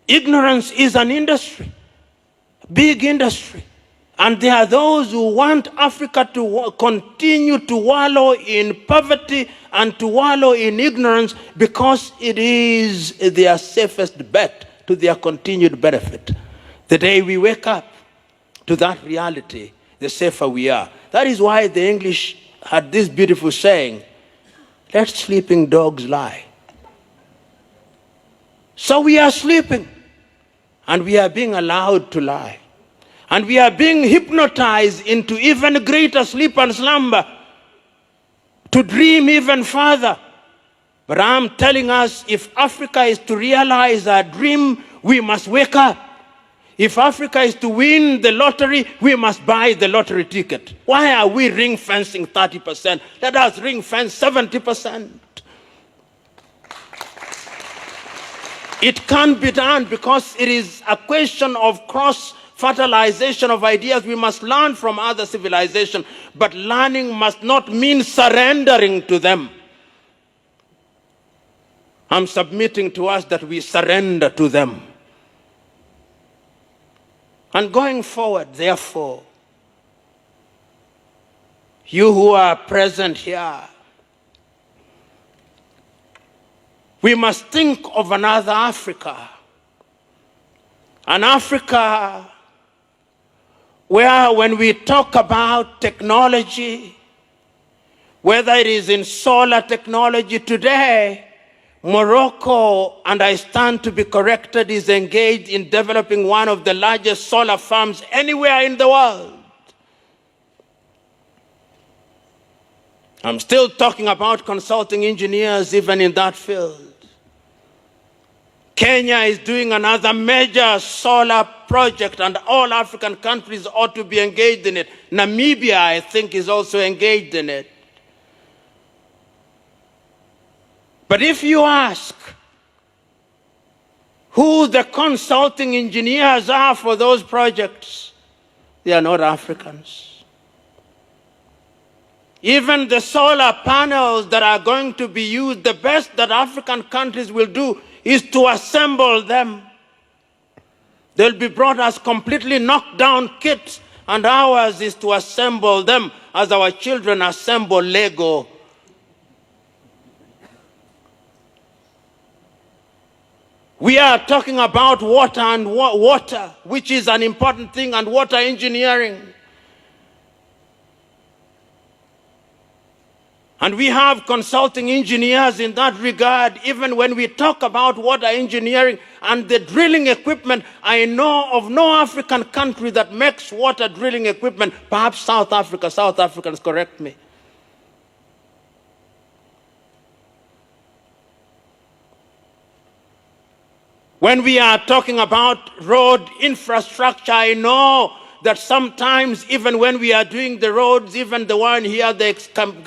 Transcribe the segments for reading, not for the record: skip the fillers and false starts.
Ignorance is an industry, big industry. And there are those who want Africa to continue to wallow in poverty and to wallow in ignorance because it is their safest bet to their continued benefit. The day we wake up to that reality, the safer we are. That is why the English had this beautiful saying, let sleeping dogs lie. So we are sleeping, and we are being allowed to lie. And we are being hypnotized into even greater sleep and slumber, to dream even further. But I'm telling us, if Africa is to realize our dream, we must wake up. If Africa is to win the lottery, we must buy the lottery ticket. Why are we ring fencing 30%? Let us ring fence 70%. It can't be done because it is a question of cross-fertilization of ideas. We must learn from other civilizations, but learning must not mean surrendering to them. I'm submitting to us that we surrender to them. And going forward, therefore, you who are present here, we must think of another Africa. An Africa where when we talk about technology, whether it is in solar technology today, Morocco, and I stand to be corrected, is engaged in developing one of the largest solar farms anywhere in the world. I'm still talking about consulting engineers even in that field. Kenya is doing another major solar project, and all African countries ought to be engaged in it. Namibia, I think, is also engaged in it. But if you ask who the consulting engineers are for those projects, they are not Africans. Even the solar panels that are going to be used, the best that African countries will do is to assemble them. They'll be brought as completely knocked down kits, and ours is to assemble them as our children assemble Lego. We are talking about water and water, which is an important thing, and water engineering. And we have consulting engineers in that regard. Even when we talk about water engineering and the drilling equipment, I know of no African country that makes water drilling equipment. Perhaps South Africa. South Africans correct me. When we are talking about road infrastructure, I know that sometimes even when we are doing the roads, even the one here, the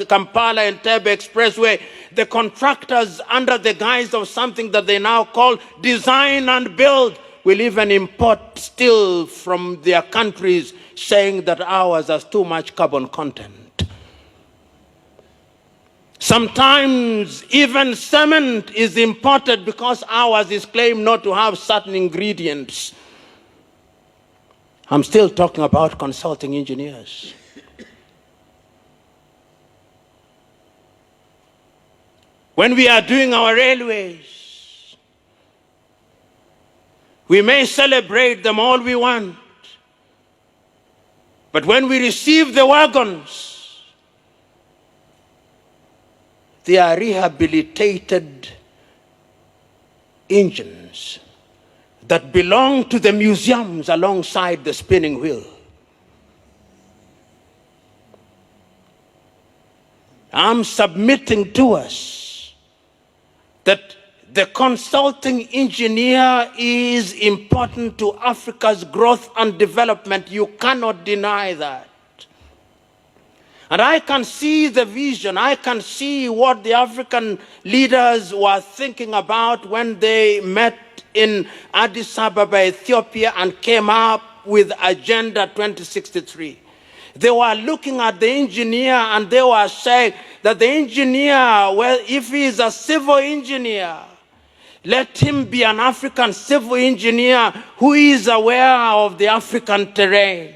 Kampala and Entebbe Expressway, the contractors, under the guise of something that they now call design and build, will even import steel from their countries, saying that ours has too much carbon content. Sometimes even cement is imported because ours is claimed not to have certain ingredients. I'm still talking about consulting engineers. When we are doing our railways, we may celebrate them all we want, but when we receive the wagons, they are rehabilitated engines that belong to the museums alongside the spinning wheel. I'm submitting to us that the consulting engineer is important to Africa's growth and development. You cannot deny that. And I can see the vision. I can see what the African leaders were thinking about when they met in Addis Ababa, Ethiopia, and came up with Agenda 2063. They were looking at the engineer and they were saying that the engineer, well, if he is a civil engineer, Let him be an African civil engineer who is aware of the African terrain.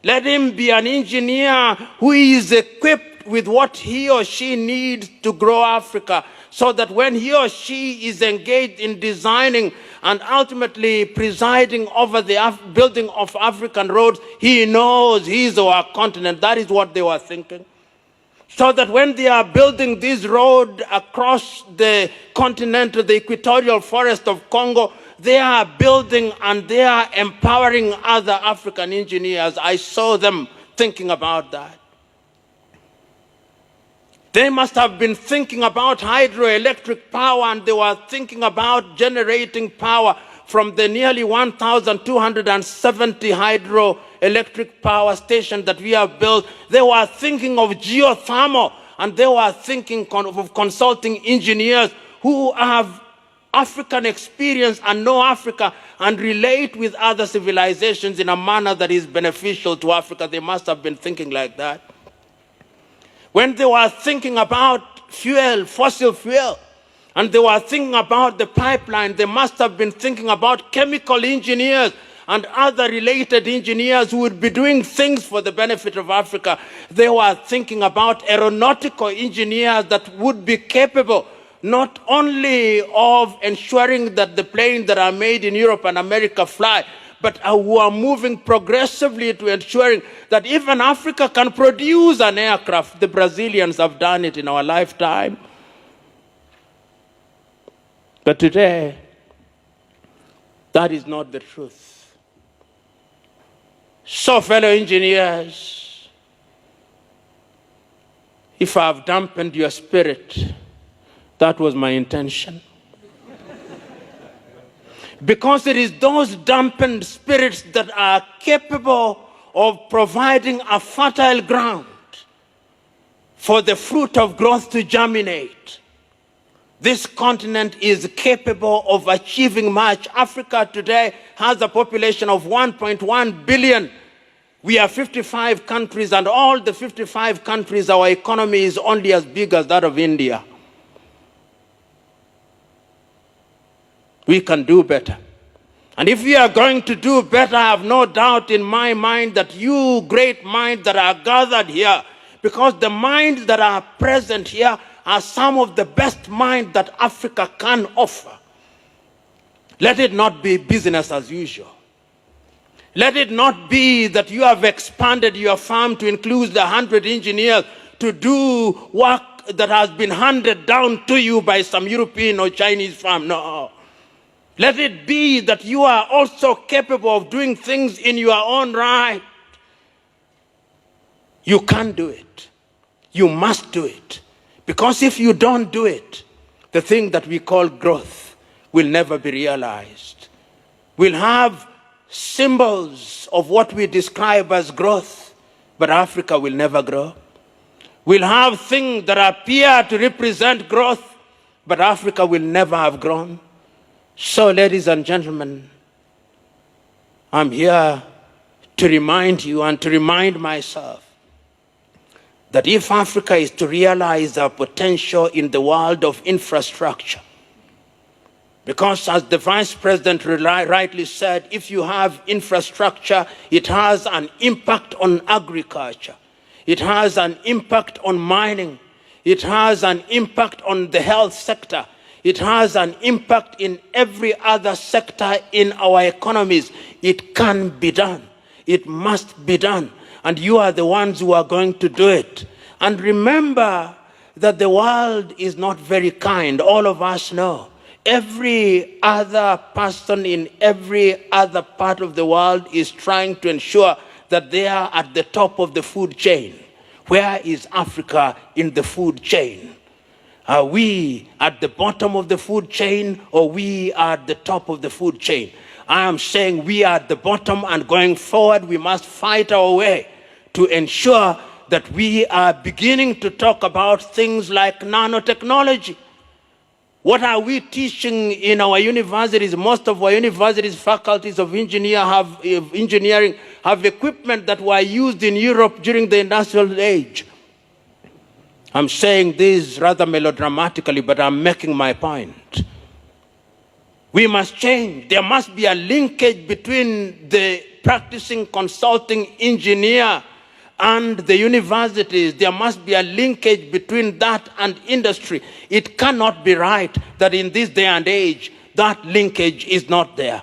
Let him be an engineer who is equipped with what he or she needs to grow Africa, so that when he or she is engaged in designing and ultimately presiding over the building of African roads, he knows his or her continent. That is what they were thinking. So that when they are building this road across the continent to the equatorial forest of Congo, they are building and they are empowering other African engineers. I saw them thinking about that. They must have been thinking about hydroelectric power, and they were thinking about generating power from the nearly 1,270 hydroelectric power stations that we have built. They were thinking of geothermal, and they were thinking of consulting engineers who have African experience and know Africa and relate with other civilizations in a manner that is beneficial to Africa. They must have been thinking like that. When they were thinking about fuel, fossil fuel, and they were thinking about the pipeline, they must have been thinking about chemical engineers and other related engineers who would be doing things for the benefit of Africa. They were thinking about aeronautical engineers that would be capable not only of ensuring that the planes that are made in Europe and America fly, but who are moving progressively to ensuring that even Africa can produce an aircraft. The Brazilians have done it in our lifetime. But today, that is not the truth. So, fellow engineers, if I have dampened your spirit, that was my intention. Because it is those dampened spirits that are capable of providing a fertile ground for the fruit of growth to germinate. This continent is capable of achieving much. Africa today has a population of 1.1 billion. We are 55 countries, and all the 55 countries, our economy is only as big as that of India. We can do better. And if we are going to do better, I have no doubt in my mind that you great minds that are gathered here, because the minds that are present here are some of the best minds that Africa can offer. Let it not be business as usual. Let it not be that you have expanded your firm to include 100 engineers to do work that has been handed down to you by some European or Chinese firm. No. Let it be that you are also capable of doing things in your own right. You can do it. You must do it. Because if you don't do it, the thing that we call growth will never be realized. We'll have symbols of what we describe as growth, but Africa will never grow. We'll have things that appear to represent growth, but Africa will never have grown. So, ladies and gentlemen, I'm here to remind you and to remind myself that if Africa is to realize our potential in the world of infrastructure, because as the Vice President rightly said, if you have infrastructure, it has an impact on agriculture, it has an impact on mining, it has an impact on the health sector, it has an impact in every other sector in our economies. It can be done. It must be done. And you are the ones who are going to do it. And remember that the world is not very kind. All of us know. Every other person in every other part of the world is trying to ensure that they are at the top of the food chain. Where is Africa in the food chain? Are we at the bottom of the food chain, or we are at the top of the food chain? I am saying we are at the bottom, and going forward we must fight our way to ensure that we are beginning to talk about things like nanotechnology. What are we teaching in our universities? Most of our universities, faculties of engineering have equipment that were used in Europe during the industrial age. I'm saying this rather melodramatically, but I'm making my point. We must change. There must be a linkage between the practicing consulting engineer and the universities. There must be a linkage between that and industry. It cannot be right that in this day and age, that linkage is not there.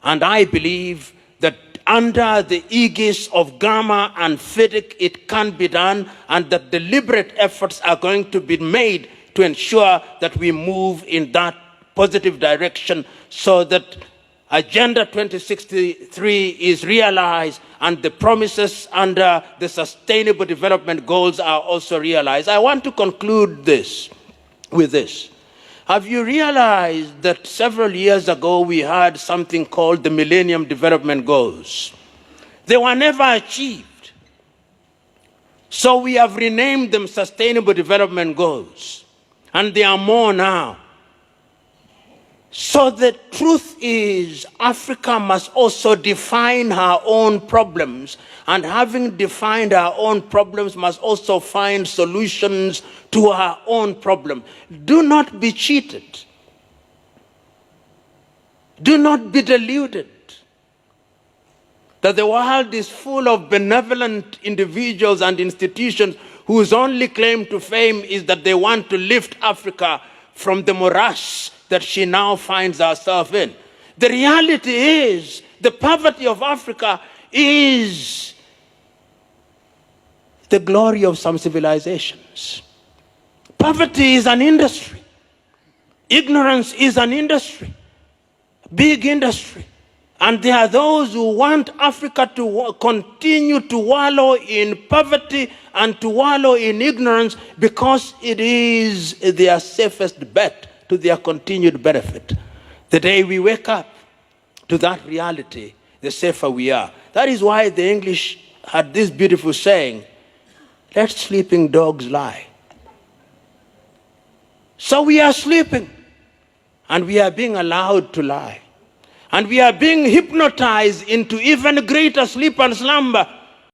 And I believe that under the aegis of Gamma and FIDIC, it can be done, and that deliberate efforts are going to be made to ensure that we move in that positive direction so that Agenda 2063 is realized and the promises under the Sustainable Development Goals are also realized. I want to conclude with this. Have you realized that several years ago we had something called the Millennium Development Goals? They were never achieved. So we have renamed them Sustainable Development Goals. And there are more now. So the truth is, Africa must also define her own problems, and having defined her own problems, must also find solutions to her own problem. Do not be cheated. Do not be deluded that the world is full of benevolent individuals and institutions whose only claim to fame is that they want to lift Africa from the morass that she now finds herself in. The reality is, the poverty of Africa is the glory of some civilizations. Poverty is an industry. Ignorance is an industry, big industry. And there are those who want Africa to continue to wallow in poverty and to wallow in ignorance because it is their safest bet to their continued benefit. The day we wake up to that reality, the safer we are. That is why the English had this beautiful saying, let sleeping dogs lie. So we are sleeping, and we are being allowed to lie. And we are being hypnotized into even greater sleep and slumber